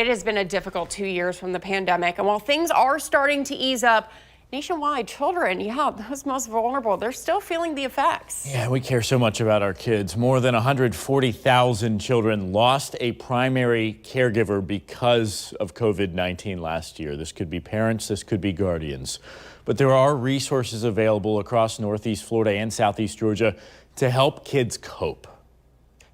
it has been a difficult 2 years from the pandemic. And while things are starting to ease up, nationwide, children, those most vulnerable, they're still feeling the effects. Yeah, we care so much about our kids. More than 140,000 children lost a primary caregiver because of COVID-19 last year. This could be parents, this could be guardians. But there are resources available across Northeast Florida and Southeast Georgia to help kids cope.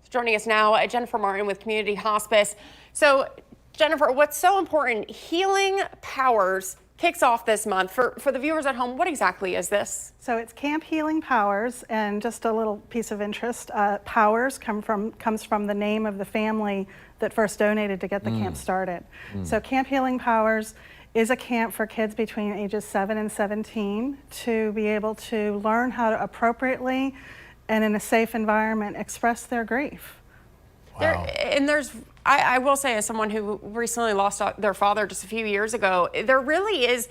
Joining us now, Jennifer Martin with Community Hospice. So, Jennifer, what's so important, Healing Powers kicks off this month. For the viewers at home, what exactly is this? So it's Camp Healing Powers, and just a little piece of interest, Powers comes from the name of the family that first donated to get the camp started. So Camp Healing Powers is a camp for kids between ages 7 and 17 to be able to learn how to appropriately and in a safe environment express their grief. Wow. I will say, as someone who recently lost their father just a few years ago, there really is,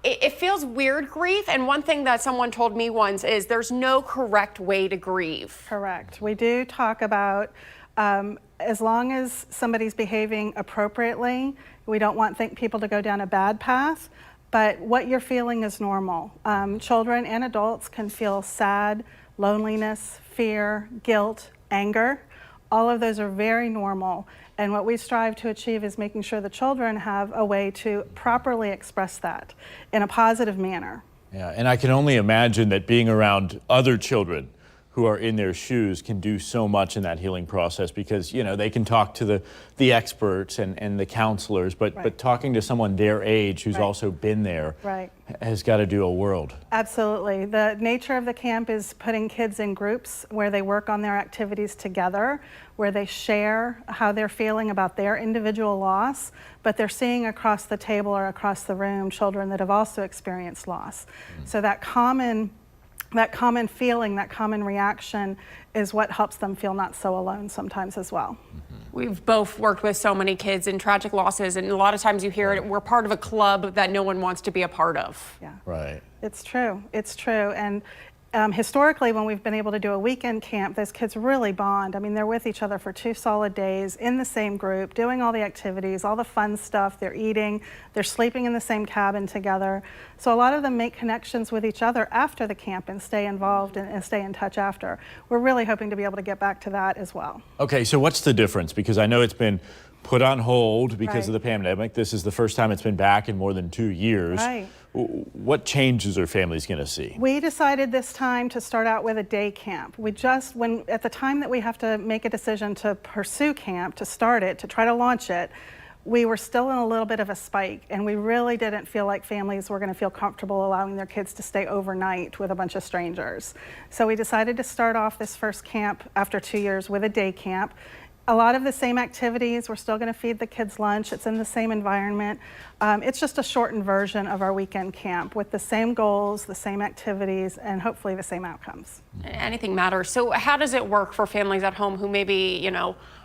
it feels weird grief. And one thing that someone told me once is there's no correct way to grieve. Correct. We do talk about as long as somebody's behaving appropriately, we don't want people to go down a bad path, but what you're feeling is normal. Children and adults can feel sad, loneliness, fear, guilt, anger. All of those are very normal, and what we strive to achieve is making sure the children have a way to properly express that in a positive manner. Yeah, and I can only imagine that being around other children who are in their shoes can do so much in that healing process, because they can talk to the experts and the counselors, but talking to someone their age who's also been there has got to do a world. Absolutely. The nature of the camp is putting kids in groups where they work on their activities together, where they share how they're feeling about their individual loss, but they're seeing across the table or across the room children that have also experienced loss. So that common feeling, that common reaction is what helps them feel not so alone sometimes as well. We've both worked with so many kids in tragic losses, and a lot of times you hear it, we're part of a club that no one wants to be a part of. Yeah. Right. It's true. It's true. And historically, when we've been able to do a weekend camp, those kids really bond. I mean, they're with each other for 2 solid days in the same group, doing all the activities, all the fun stuff. They're eating, they're sleeping in the same cabin together. So a lot of them make connections with each other after the camp and stay involved and stay in touch after. We're really hoping to be able to get back to that as well. Okay, so what's the difference? Because I know it's been put on hold because of the pandemic. This is the first time it's been back in more than 2 years. Right. What changes are families going to see? We decided this time to start out with a day camp. At the time that we have to make a decision to pursue camp, to start it, to try to launch it, we were still in a little bit of a spike, and we really didn't feel like families were going to feel comfortable allowing their kids to stay overnight with a bunch of strangers. So we decided to start off this first camp after 2 years with a day camp. A lot of the same activities. We're still going to feed the kids lunch. It's in the same environment. It's just a shortened version of our weekend camp with the same goals, the same activities, and hopefully the same outcomes. Anything matters. So how does it work for families at home who maybe,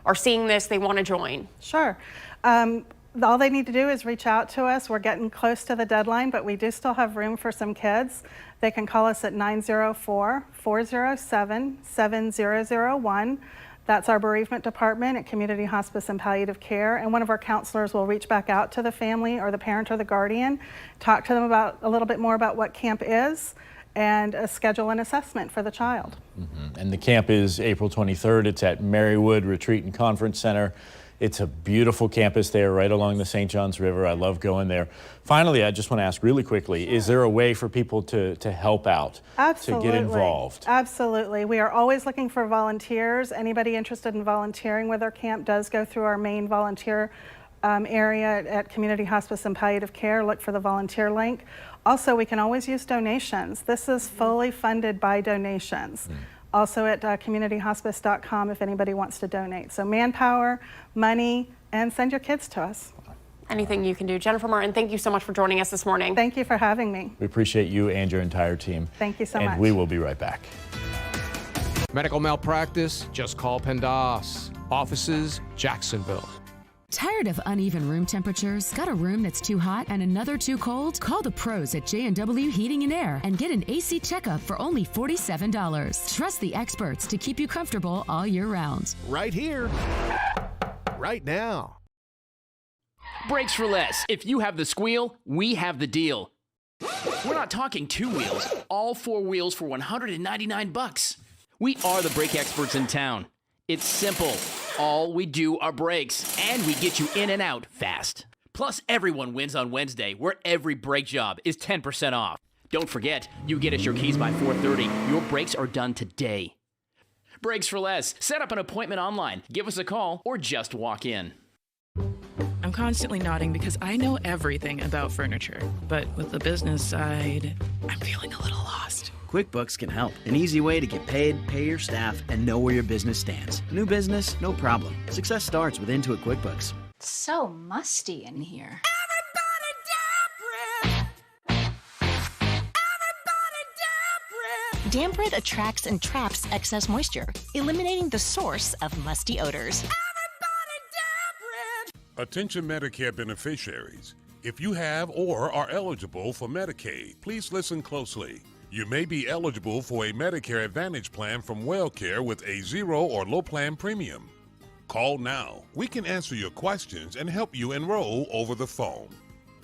are seeing this, they want to join? Sure. All they need to do is reach out to us. We're getting close to the deadline, but we do still have room for some kids. They can call us at 904-407-7001. That's our bereavement department at Community Hospice and Palliative Care, and one of our counselors will reach back out to the family or the parent or the guardian, talk to them about a little bit more about what camp is, and schedule an assessment for the child. And the camp is April 23rd. It's at Marywood Retreat and Conference Center. It's a beautiful campus there right along the St. Johns River. I love going there. Finally, I just want to ask really quickly, is there a way for people to help out, Absolutely. to get involved? Absolutely. We are always looking for volunteers. Anybody interested in volunteering with our camp does go through our main volunteer area at Community Hospice and Palliative Care. Look for the volunteer link. Also, we can always use donations. This is fully funded by donations. Also at communityhospice.com if anybody wants to donate. So manpower, money, and send your kids to us. Anything you can do. Jennifer Martin, thank you so much for joining us this morning. Thank you for having me. We appreciate you and your entire team. Thank you so much. And we will be right back. Medical malpractice? Just call PENDAS. Offices, Jacksonville. Tired of uneven room temperatures? Got a room that's too hot and another too cold? Call the pros at J&W Heating and Air and get an AC checkup for only $47. Trust the experts to keep you comfortable all year round. Right here, right now. Brakes for less. If you have the squeal, we have the deal. We're not talking 2 wheels, all 4 wheels for $199. We are the brake experts in town. It's simple. All we do are brakes, and we get you in and out fast. Plus, everyone wins on Wednesday, where every brake job is 10% off. Don't forget, you get us your keys by 4:30. Your brakes are done today. Brakes for less. Set up an appointment online, give us a call, or just walk in. I'm constantly nodding because I know everything about furniture. But with the business side, I'm feeling a little lost. QuickBooks can help. An easy way to get paid, pay your staff, and know where your business stands. New business? No problem. Success starts with Intuit QuickBooks. It's so musty in here. Damp Rid attracts and traps excess moisture, eliminating the source of musty odors. Attention Medicare beneficiaries. If you have or are eligible for Medicaid, please listen closely. You may be eligible for a Medicare Advantage plan from WellCare with a 0 or low plan premium. Call now. We can answer your questions and help you enroll over the phone.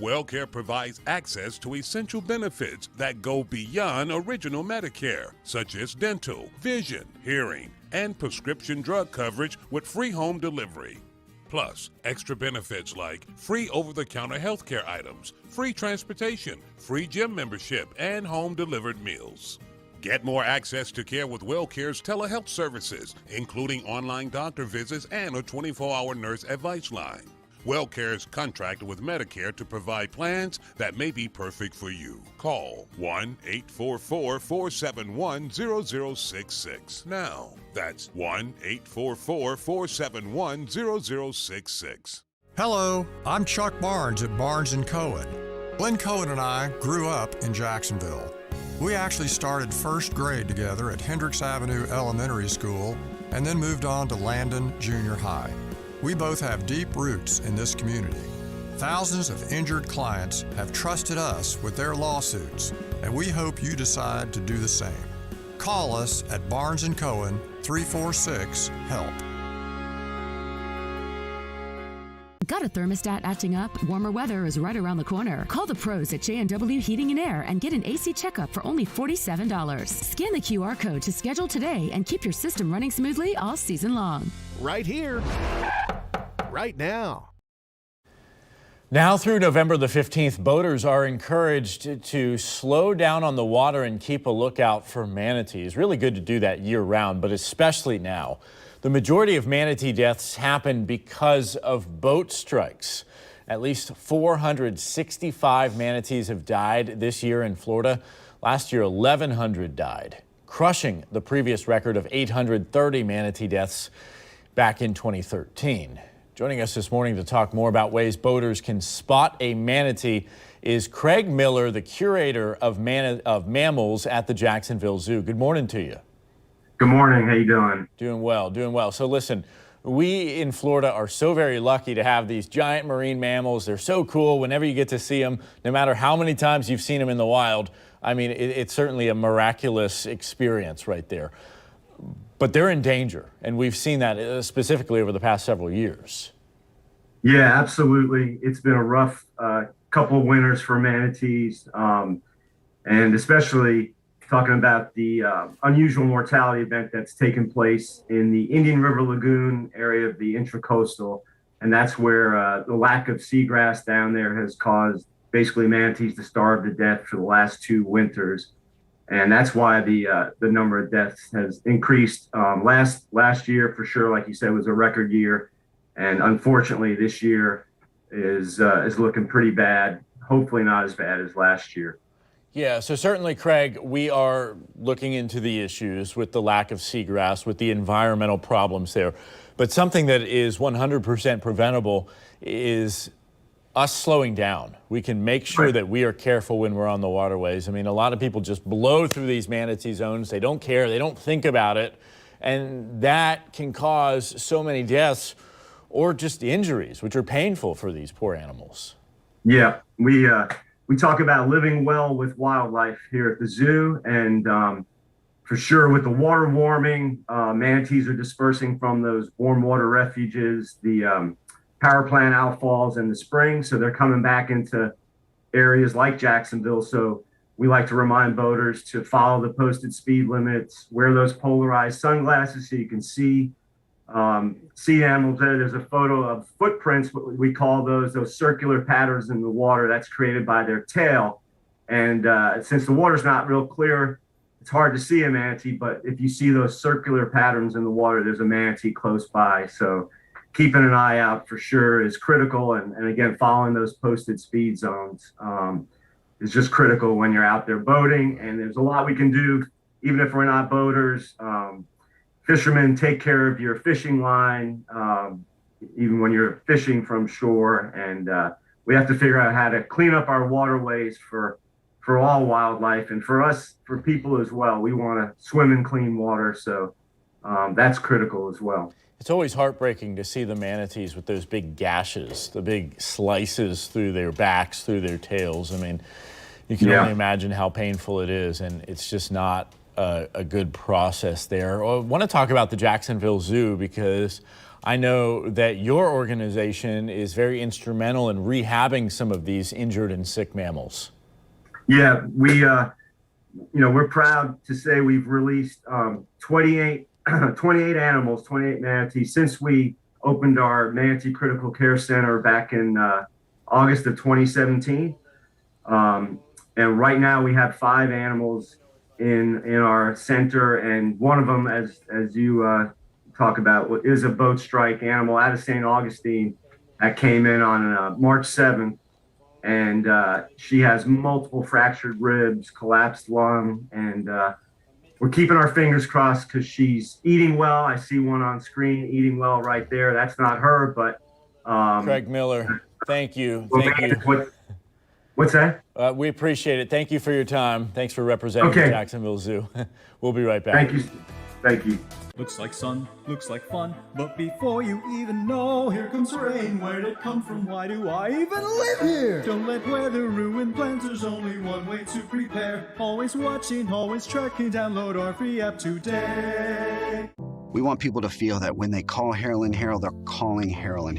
WellCare provides access to essential benefits that go beyond original Medicare, such as dental, vision, hearing, and prescription drug coverage with free home delivery. Plus, extra benefits like free over-the-counter healthcare items, free transportation, free gym membership, and home-delivered meals. Get more access to care with WellCare's telehealth services, including online doctor visits and a 24-hour nurse advice line. WellCare is contracted with Medicare to provide plans that may be perfect for you. Call 1-844-471-0066 now. That's 1-844-471-0066. Hello, I'm Chuck Barnes at Barnes & Cohen. Glenn Cohen and I grew up in Jacksonville. We actually started first grade together at Hendricks Avenue Elementary School and then moved on to Landon Junior High. We both have deep roots in this community. Thousands of injured clients have trusted us with their lawsuits, and we hope you decide to do the same. Call us at Barnes & Cohen 346-HELP. Got a thermostat acting up? Warmer weather is right around the corner. Call the pros at J&W Heating and Air and get an AC checkup for only $47. Scan the QR code to schedule today and keep your system running smoothly all season long. Right here, right now. Now through November the 15th, boaters are encouraged to slow down on the water and keep a lookout for manatees. Really good to do that year-round, but especially now. The majority of manatee deaths happen because of boat strikes. At least 465 manatees have died this year in Florida. Last year, 1,100 died, crushing the previous record of 830 manatee deaths back in 2013. Joining us this morning to talk more about ways boaters can spot a manatee is Craig Miller, the curator of Mammals at the Jacksonville Zoo. Good morning to you. Good morning. How you doing? Doing well, doing well. So listen, we in Florida are so very lucky to have these giant marine mammals. They're so cool whenever you get to see them, no matter how many times you've seen them in the wild. I mean, it's certainly a miraculous experience right there. But they're in danger, and we've seen that specifically over the past several years. Yeah, absolutely. It's been a rough couple of winters for manatees, and especially talking about the unusual mortality event that's taken place in the Indian River Lagoon area of the intracoastal. And that's where the lack of seagrass down there has caused basically manatees to starve to death for the last 2 winters. And that's why the number of deaths has increased. Last year, for sure, like you said, was a record year. And unfortunately, this year is looking pretty bad. Hopefully not as bad as last year. Yeah, so certainly, Craig, we are looking into the issues with the lack of seagrass, with the environmental problems there. But something that is 100% preventable is us slowing down. We can make sure that we are careful when we're on the waterways. I mean, a lot of people just blow through these manatee zones. They don't care. They don't think about it. And that can cause so many deaths or just injuries, which are painful for these poor animals. Yeah, we talk about living well with wildlife here at the zoo, and for sure with the water warming, manatees are dispersing from those warm water refuges. The power plant outfalls in the spring, so they're coming back into areas like Jacksonville. So we like to remind boaters to follow the posted speed limits, wear those polarized sunglasses so you can see animals there. There's a photo of footprints, what we call those circular patterns in the water that's created by their tail. And since the water's not real clear, it's hard to see a manatee, but if you see those circular patterns in the water, there's a manatee close by. So keeping an eye out for sure is critical. And again, following those posted speed zones is just critical when you're out there boating. And there's a lot we can do, even if we're not boaters. Fishermen, take care of your fishing line, even when you're fishing from shore. And we have to figure out how to clean up our waterways for all wildlife, and for us, for people as well. We want to swim in clean water, so that's critical as well. It's always heartbreaking to see the manatees with those big gashes, the big slices through their backs, through their tails. I mean, you can only imagine how painful it is, and it's just not a good process there. I want to talk about the Jacksonville Zoo, because I know that your organization is very instrumental in rehabbing some of these injured and sick mammals. Yeah, we're proud to say we've released 28 animals, 28 manatees since we opened our Manatee Critical Care Center back in August of 2017. And right now we have 5 animals in our center, and one of them, as you talk about, is a boat strike animal out of St. Augustine that came in on March 7th. And she has multiple fractured ribs, collapsed lung, and we're keeping our fingers crossed because she's eating well. I see one on screen eating well right there. That's not her, but Craig Miller, thank you. Thank you. What's that? We appreciate it. Thank you for your time. Thanks for representing the Jacksonville Zoo. We'll be right back. Thank you. Thank you. Looks like sun, looks like fun, but before you even know, here comes rain. Where'd it come from? Why do I even live here? Don't let weather ruin plans, there's only one way to prepare. Always watching, always tracking, download our free app today. We want people to feel that when they call Harlan Harrell, they're calling Harlan